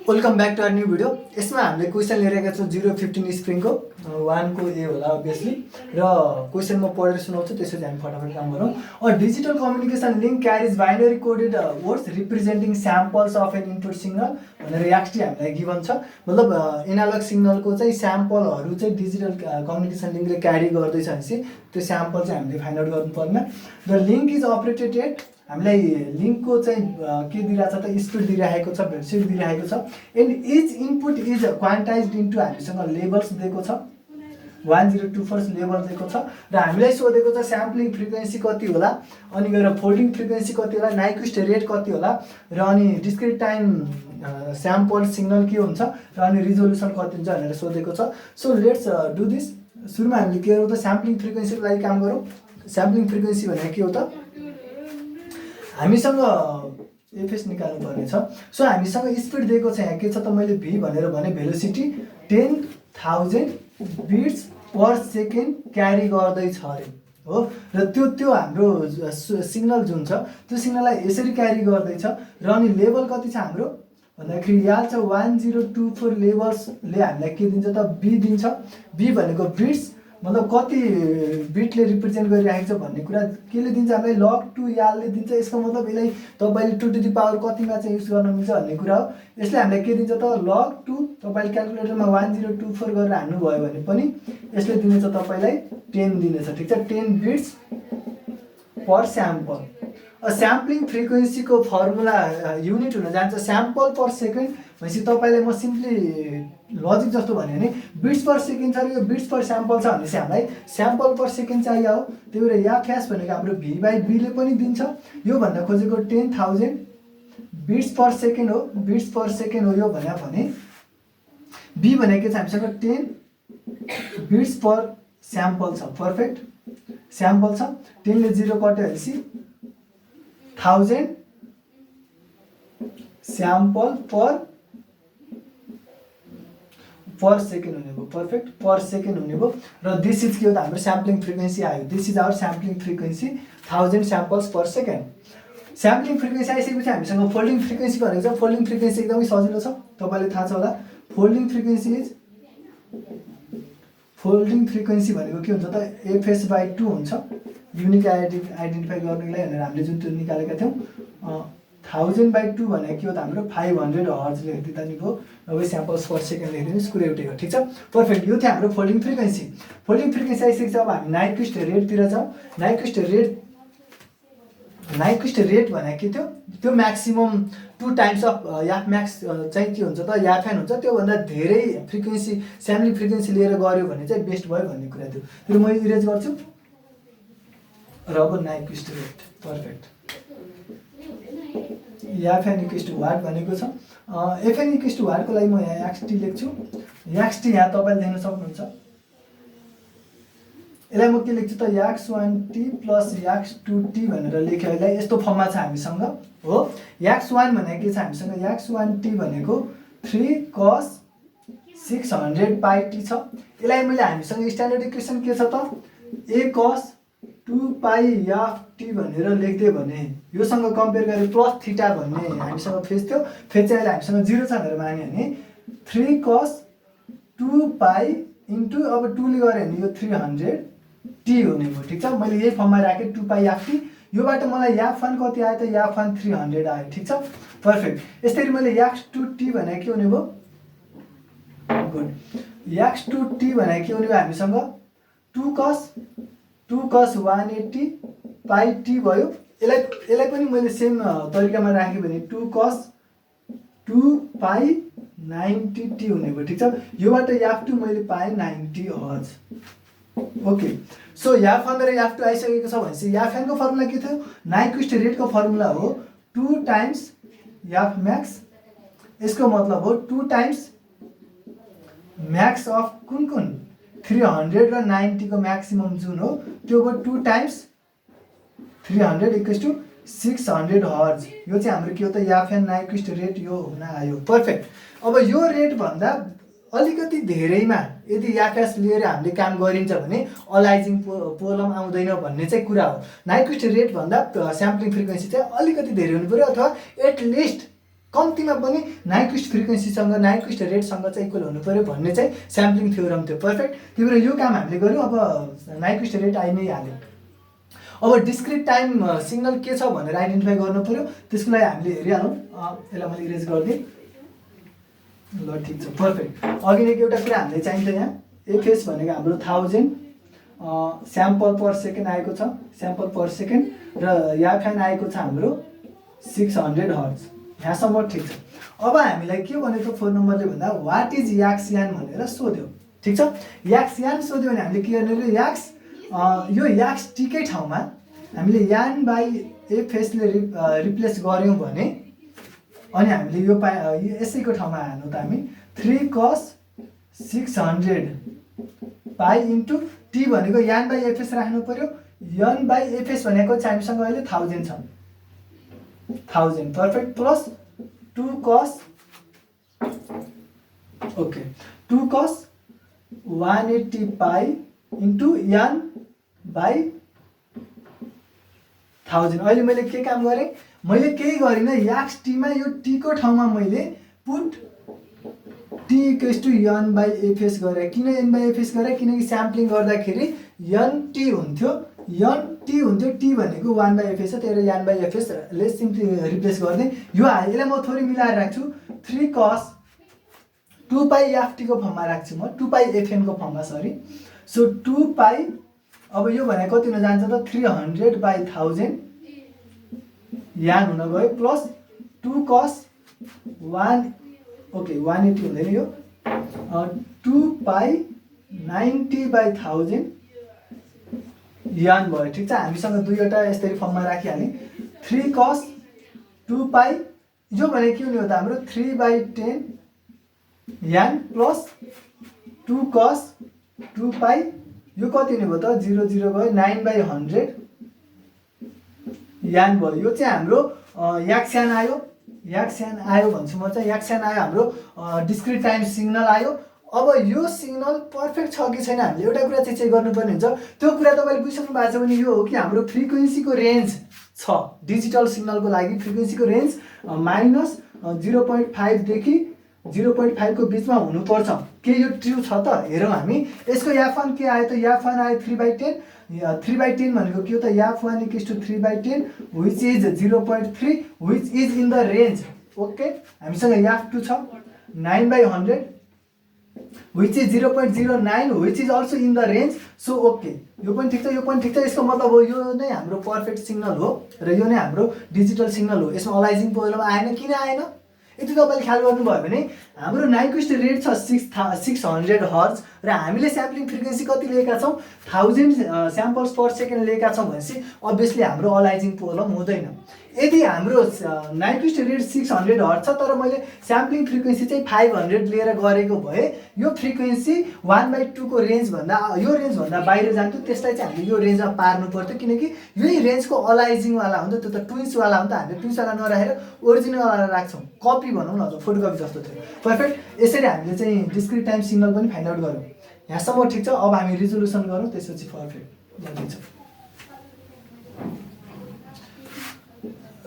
Welcome back to our new video. यसमा हामीले question लिइरहेका छौँ 015 स्प्रिङको 1 को ए होला अभियसली र क्वेसन म पढेर सुनाउँछु, त्यसपछि हामी फटाफट काम गरौँ। A digital communication link carries binary coded words representing samples of an input signal भनेर एक्सटी हामीलाई गिभन छ। मतलब एनालग सिग्नलको चाहिँ स्याम्पलहरू चाहिँ डिजिटल कम्युनिकेसन लिङ्कले क्यारी गर्दैछ भनेपछि त्यो स्याम्पल चाहिँ हामीले फाइन्ड आउट गर्नुपर्ने। The link is operated at हामीलाई लिङ्कको चाहिँ के दिइरहेको छ त स्पिड दिइरहेको छ, भेलसिटी दिइरहेको छ। And each input is quantized into हामीसँग लेभल्स दिएको छ, 1024 लेभल दिएको छ र हामीलाई सोधेको छ स्याम्पलिङ फ्रिक्वेन्सी कति होला, अनि गएर फोल्डिङ फ्रिक्वेन्सी कति होला, नाइक्विस्ट रेट कति होला र अनि डिस्क्रिट टाइम स्याम्पल सिग्नल के हुन्छ र अनि रिजोल्युसन कति हुन्छ भनेर सोधेको छ। So let's do this. सुरुमा हामीले के गरौँ त साम्पलिङ फ्रिक्वेन्सीको लागि काम गरौँ। स्याम्पलिङ फ्रिक्वेन्सी भनेको के हो त, हामीसँग एफएस निकाल्नु पर्ने छ। सो हामीसँग स्पिड दिएको छ, यहाँ के छ त मैले भी भनेर भने भेलोसिटी 10,000 बिट्स पर सेकेन्ड क्यारी गर्दैछ अरे हो। र त्यो हाम्रो सिग्नल जुन छ त्यो सिग्नललाई यसरी क्यारी गर्दैछ र अनि लेभल कति छ हाम्रो भन्दाखेरि यहाँ छ 1024 लेभल्सले हामीलाई के दिन्छ त बी दिन्छ। बी भनेको बिट्स मतलब कति बिटले रिप्रेजेन्ट गरिरहेको छ भन्ने कुरा केले दिन्छ हामीलाई, लग टु यालले दिन्छ। यसको मतलब यसलाई तपाईँले 2 टु द पावर कतिमा चाहिँ युज गर्न मिल्छ भन्ने कुरा हो। यसले हामीलाई के दिन्छ त लग टु, तपाईँले क्यालकुलेटरमा 1024 गरेर हान्नुभयो भने पनि यसले दिनेछ तपाईँलाई 10 दिनेछ, ठिक छ। 10 बिट्स पर स्याम्पल। स्याम्पलिङ फ्रिक्वेन्सीको फर्मुला युनिट हुन जान्छ स्याम्पल पर सेकेन्ड। भनेपछि तपाईँलाई म सिम्पली लजिक जस्तो भने नि बिट्स पर सेकेन्ड छ र यो बिट्स पर स्याम्पल छ भनेपछि हामीलाई स्याम्पल पर सेकेन्ड चाहियो हो। त्यही भएर या फ्यास भनेको हाम्रो भी बाई बीले पनि दिन्छ। यो भन्न खोजेको 10,000 बिट्स पर सेकेन्ड हो, बिट्स पर सेकेन्ड हो यो भने बी भनेको चाहिँ हामीसँग 10 बिट्स पर स्याम्पल छ। पर्फेक्ट, स्याम्पल छ। 10 ले 0 कट्यो भनेपछि 1000 स्याम्पल पर सेकेन्ड हुने भयो। पर्फेक्ट, पर सेकेन्ड हुने भयो। र दिस इज के हो त हाम्रो स्याम्पलिङ फ्रिक्वेन्सी आयो। This is our sampling frequency 1000 samples per second. Sampling frequency आइसकेपछि हामीसँग फोल्डिङ फ्रिक्वेन्सी भनेको छ। फोल्डिङ फ्रिक्वेन्सी एकदमै सजिलो छ, तपाईँलाई थाहा छ होला। फोल्डिङ फ्रिक्वेन्सी भनेको के हुन्छ त एफएस बाई 2 हुन्छ। युनिक आइडेन्टिफाई गर्नुको लागि भनेर हामीले जुन त्यो निकालेका थियौँ। 1000/2 भनेको के हो त हाम्रो 500 हर्ज लेखिदिँदा नि भयो, नभए स्याम्पल्स पर सेकेन्ड लेखिदिनुहोस्, कुरै एउटै हो, ठिक छ। पर्फेक्ट, यो थियो हाम्रो फोल्डिङ फ्रिक्वेन्सी। फोल्डिङ फ्रिक्वेन्सी आइसकेपछि अब हामी नाइक्विस्ट रेटतिर जाउँ। नाइक्विस्ट रेट भनेको के थियो, त्यो म्याक्सिमम 2 टाइम्स अफ याफ म्याक्स चाहिँ के हुन्छ त याफ एन हुन्छ। त्योभन्दा धेरै फ्रिक्वेन्सी स्याम्पलिङ फ्रिक्वेन्सी लिएर गऱ्यो भने चाहिँ बेस्ट भयो भन्ने कुरा थियो। त्यो म इरेज गर्छु र अब Nyquist rate. Perfect, FN equals to what भनेको छ। एफएन इक्वल्स टु वाटको लागि म यहाँ एक्सटी लेख्छु। एक्सटी यहाँ तपाईँले देख्न सक्नुहुन्छ। यसलाई म के लेख्छु त x1t प्लस x2t भनेर लेख्यो। यसलाई यस्तो फर्ममा छ हामीसँग हो। x1 भनेको के छ हामीसँग, x1t भनेको 3 cos 600 पाई t छ। यसलाई मैले हामीसँग स्ट्यान्डर्ड इक्वेसन के छ त a cos 2 पाई याफ टी भनेर लेख्दै भने योसँग कम्पेयर गरे प्लस थीटा भन्ने हामीसँग फेज थियो। फेज चाहिँ अहिले हामीसँग 0 छ भनेर मान्यो भने 3 cos 2 पाई इन्टु अब 2 ले गऱ्यो भने यो 300 टी हुने भयो, ठिक छ। मैले यही फर्ममा राखेँ 2 पाई याफ टी। योबाट मलाई याफ 1 कति आयो त याफ 1 300 आयो, ठिक छ। पर्फेक्ट, यसरी मैले x2t भनेको के हुने भयो, गुड। x2t भनेको के हुने भयो हामीसँग 2 cos 180 पाई टी भयो। यसलाई पनि मैले सेम तरिकामा राखेँ भने 2 cos 2 पाई 90 टी हुने भयो, ठिक छ। योबाट याफ 2 मैले पाएँ 90 हर्ज। ओके, सो याफ 1 र याफ 2 आइसकेको छ भनेपछि याफ एन को फर्मुला के थियो, नाइक्विस्ट रेटको फर्मुला हो 2 टाइम्स याफ म्याक्स। यसको मतलब हो 2 टाइम्स म्याक्स अफ कुन 300 र 90 को म्याक्सिमम जुन हो त्यो हो 2 टाइम्स 300 इक्वल्स टु 600 हर्ज। यो चाहिँ हाम्रो के हो त याफ एन नाइक्विस्ट रेट यो हुन आयो। पर्फेक्ट, अब यो रेट भन्दा अलिकति धेरैमा यदि याफएस लिएर हामीले काम गरिन्छ भने अलाइजिङ प्रब्लम आउँदैन भन्ने चाहिँ कुरा हो। नाइक्विस्ट रेट भन्दा स्याम्पलिङ फ्रिक्वेन्सी चाहिँ अलिकति धेरै हुनु पर्यो, अथवा एटलिस्ट कम्तीमा पनि नाइक्विस्ट फ्रिक्वेन्सीसँग नाइक्विस्ट रेटसँग चाहिँ इक्वल हुनु पर्यो भन्ने चाहिँ स्याम्पलिङ थ्योरम थियो। पर्फेक्ट। त्यही भएर यो काम हामीले गर्यौँ। अब नाइक्विस्ट रेट आइ नै हाल्यो। अब डिस्क्रिट टाइम सिग्नल के छ भनेर आइडेन्टिफाई गर्नु पर्यो। त्यसको लागि हामीले हेरिहालौँ। यसलाई मैले इरेज गरिदिएँ। ल ठिक छ, पर्फेक्ट। अघि नै एउटा कुरा हामीले चाहिन्छ यहाँ, एफएस भनेको हाम्रो 1000 स्याम्पल पर सेकेन्ड आएको छ, स्याम्पल पर सेकेन्ड, र याफान आएको छ हाम्रो 600 हर्ट्ज। यहाँसम्म ठिक छ। अब हामीलाई के भनेको 4 नम्बरले भन्दा वाट इज याक्स यान भनेर सोध्यो। ठिक छ। याक्स यान सोध्यो भने हामीले के गर्ने, याक्स यो याक्स टीकै ठाउँमा हामीले यान बाई एफएसले रिप्लेस गऱ्यौँ भने अनि हामीले यो यसैको ठाउँमा हाल्नु त हामी 3 cos 600 पाई इन्टु टी भनेको यान बाई एफएस राख्नु पर्यो। यन बाई एफएस भनेको चाहिँ हामीसँग अहिले 1000 छ, 1000। Perfect. Plus 2 cos okay 2 cos 180 पाई इन्टु यान बाई 1000। अहिले मैले के काम गरेँ, मैले केही गरिनँ। याक्स टीमा यो टीको ठाउँमा मैले put t equals to n by f s गरेँ। किन एन बाई एफएस गरेँ, किनकि स्याम्पलिङ गर्दाखेरि यन टी हुन्थ्यो, यन टी हुन्थ्यो, टी भनेको 1 बाई एफएस हो, त्यही भएर यन बाई एफएसले सिम्पली रिप्लेस गरिदिएँ। यो यसलाई म थोरै मिलाएर राख्छु। 3 cos 2 पाई एफटीको फर्ममा राख्छु म, 2 पाई एफएनको फर्ममा, सरी। सो 2 पाई, अब यो भनेको कति हुन जान्छ त 300 बाई 1000 यान हुन गयो, प्लस 2 cos 1 ओके 180 हुँदैन यो, 2 पाई 90 बाई 1000 यान भयो। ठिक छ। हामीसँग दुईवटा यसरी फर्ममा राखिहालेँ। 3 cos 2 पाई यो भने के हुने हो त हाम्रो 3 बाई 10 यान प्लस 2 cos 2 पाई यो कति हुने भयो त 0 0 भयो, 9 बाई 100 यान भयो। यो चाहिँ हाम्रो याक्स्यान आयो, याक्स्यान आयो भन्छु म चाहिँ। याक्स्यान आयो, हाम्रो डिस्क्रिट टाइम सिग्नल आयो। अब यो सिग्नल पर्फेक्ट छ कि छैन हामीले एउटा कुरा चाहिँ चेक गर्नुपर्ने हुन्छ। त्यो कुरा तपाईँले बुझिसक्नु भएको छ भने यो हो कि हाम्रो फ्रिक्वेन्सीको रेन्ज छ। डिजिटल सिग्नलको लागि फ्रिक्वेन्सीको रेन्ज -0.5 देखि 0.5 को बिचमा हुनुपर्छ। के यो ट्रु छ त हेरौँ हामी। यसको याफ1 के आयो त, याफ1 आयो 3/10। 3/10 भनेको के हो त, याफ1 equals to 3/10 which is 0.3 which is in the range. Okay. हामीसँग याफ2 छ 9/100 which is 0.09 which is also in the range. So okay, यो पनि ठिक छ, यो पनि ठिक छ। यसको मतलब हो यो नै हाम्रो पर्फेक्ट सिग्नल हो र यो नै हाम्रो डिजिटल सिग्नल हो। यसमा अलाइजिङ प्रब्लम आएन। किन आएन यति तपाईँले ख्याल गर्नुभयो भने हाम्रो नाइक्विस्ट रेट छ 600 हर्ट्ज र हामीले स्याम्पलिङ फ्रिक्वेन्सी कति लिएका छौँ 1000 स्याम्पल्स पर सेकेन्ड लिएका छौँ भनेपछि अभियसली हाम्रो अलाइजिङ प्रब्लम हुँदैन। यदि हाम्रो नाइक्विस्ट रेट 600 हर्ट्ज छ तर मैले स्याम्पलिङ फ्रिक्वेन्सी चाहिँ 500 लिएर गरेको भए यो फ्रिक्वेन्सी 1/2 को रेन्जभन्दा यो रेन्जभन्दा बाहिर जान्थ्यो। त्यसलाई चाहिँ हामीले यो रेन्जमा पार्नु पर्थ्यो किनकि यही रेन्जको अलाइजिङवाला हुन्छ। त्यो त ट्विन्सवाला हुन्छ। हामीले ट्विन्सवाला नराखेर ओरिजिनलवाला राख्छौँ। कपी भनौँ न त, फोटोकपी जस्तो थियो। पर्फेक्ट। यसरी हामीले चाहिँ डिस्क्रिट टाइम सिग्नल पनि फाइन्ड आउट गऱ्यौँ। यहाँसम्म ठिक छ। अब हामी रिजोल्युसन गरौँ त्यसपछि पर्फेक्ट ठिक छ।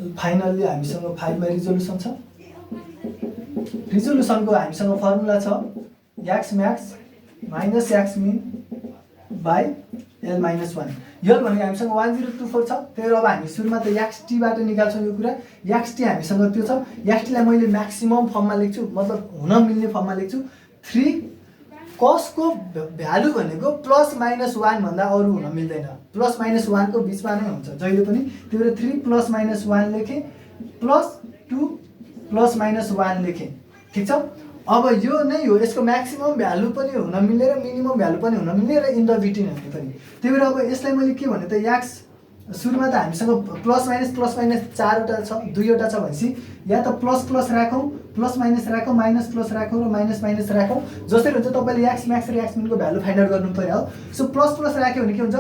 फाइनल्ली हामीसँग 5 मा रिजोल्युसन छ। रिजोल्युसनको हामीसँग फर्मुला छ x max minus x min by L minus 1। L भनेको हामीसँग 1024 छ। त्यही भएर अब हामी सुरुमा त याक्स टीबाट निकाल्छौँ यो कुरा। याक्स टी हामीसँग त्यो छ। याक्स टीलाई मैले म्याक्सिमम फर्ममा लेख्छु, मतलब हुन मिल्ने फर्ममा लेख्छु। 3 cos को भ्यालु भनेको +-1 भन्दा अरू हुन मिल्दैन। +-1 को बिचमा नै हुन्छ जहिले पनि। त्यही भएर 3 +-1 लेखेँ, +2 +-1 लेखेँ। ठिक छ। अब यो नै हो, यसको म्याक्सिमम भ्यालु पनि हुन मिल्ने र मिनिमम भ्यालु पनि हुन मिल्ने र इन द बिट्विन हुने पनि। त्यही भएर अब यसलाई मैले के भने त याक्स सुरुमा त हामीसँग +-+- चारवटा छ, दुईवटा छ भनेपछि या त प्लस राखौँ, प्लस राखौँ, माइनस प्लस राखौँ र माइनस राखौँ। जसरी हुन्छ तपाईँले याक्स म्याक्स र याक्स मिनको भ्यालु फाइन्ड आउट गर्नु पर्यो हो। सो प्लस राख्यो भने के हुन्छ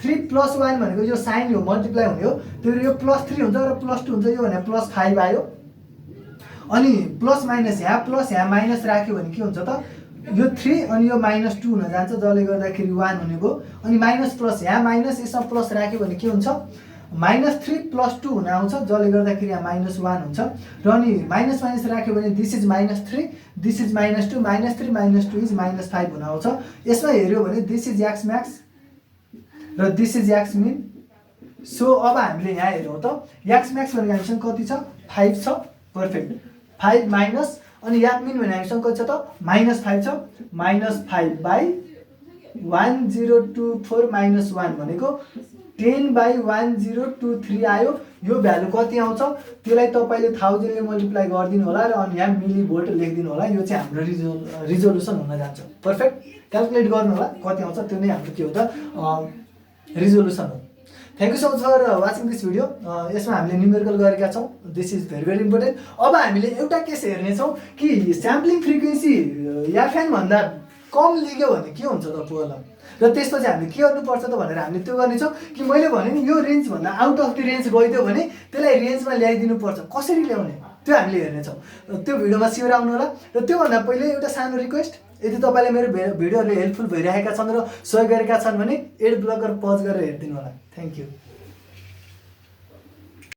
3 + 1 भनेको यो साइन हो, मल्टिप्लाई हुने हो। त्यही भएर यो +3 हुन्छ र +2 हुन्छ। यो भने +5 आयो। अनि प्लस यहाँ माइनस राख्यो भने के हुन्छ त यो 3 अनि यो -2 हुन जान्छ जसले गर्दाखेरि 1 हुने भयो। अनि माइनस प्लस यहाँ माइनस यसमा प्लस राख्यो भने के हुन्छ -3 + 2 हुन आउँछ, जसले गर्दाखेरि यहाँ -1 हुन्छ र अनि माइनस माइनस राख्यो भने this is -3, this is -2, -3 - 2 is -5 हुन आउँछ। यसमा हेऱ्यो भने दिस इज एक्स म्याक्स र this is x min. So अब हामीले यहाँ हेरौँ त एक्स म्याक्स भनेको हामीसँग कति छ 5 छ, पर्फेक्ट। 5 माइनस अनि एक्स मिन भने हामीसँग कति छ त -5 छ, -5/1024 - 1 भनेको 10/1023 आयो। यो भ्यालु कति आउँछ त्यसलाई तपाईँले 1000 ले मल्टिप्लाई गरिदिनु होला र अनि यहाँ मिलिभोल्ट लेखिदिनु होला। यो चाहिँ हाम्रो रिजोल्युसन हुन जान्छ। पर्फेक्ट, क्याल्कुलेट गर्नु होला कति आउँछ, त्यो नै हाम्रो के हो त रिजोल्युसन हो। Thank you so much for watching this video. यसमा हामीले न्युमेरिकल गरेका छौँ, this is very very important. अब हामीले एउटा केस हेर्नेछौँ कि स्याम्पलिङ फ्रिक्वेन्सी एफएन भन्दा कम लिग्यो भने के हुन्छ त प्रब्लम, र त्यसपछि हामीले के गर्नुपर्छ त भनेर हामीले त्यो गर्नेछौँ कि मैले भने नि यो रेन्जभन्दा आउट अफ द रेन्ज गइदियो भने त्यसलाई रेन्जमा ल्याइदिनुपर्छ, कसरी ल्याउने त्यो हामीले हेर्नेछौँ। त्यो भिडियोमा स्योर आउनु होला। र त्योभन्दा पहिले एउटा सानो रिक्वेस्ट, यदि तपाईँलाई मेरो भिडियोहरूले हेल्पफुल भइरहेका छन् र सहयोग गरेका छन् भने एड ब्लकर पज गरेर हेरिदिनु होला। Thank you.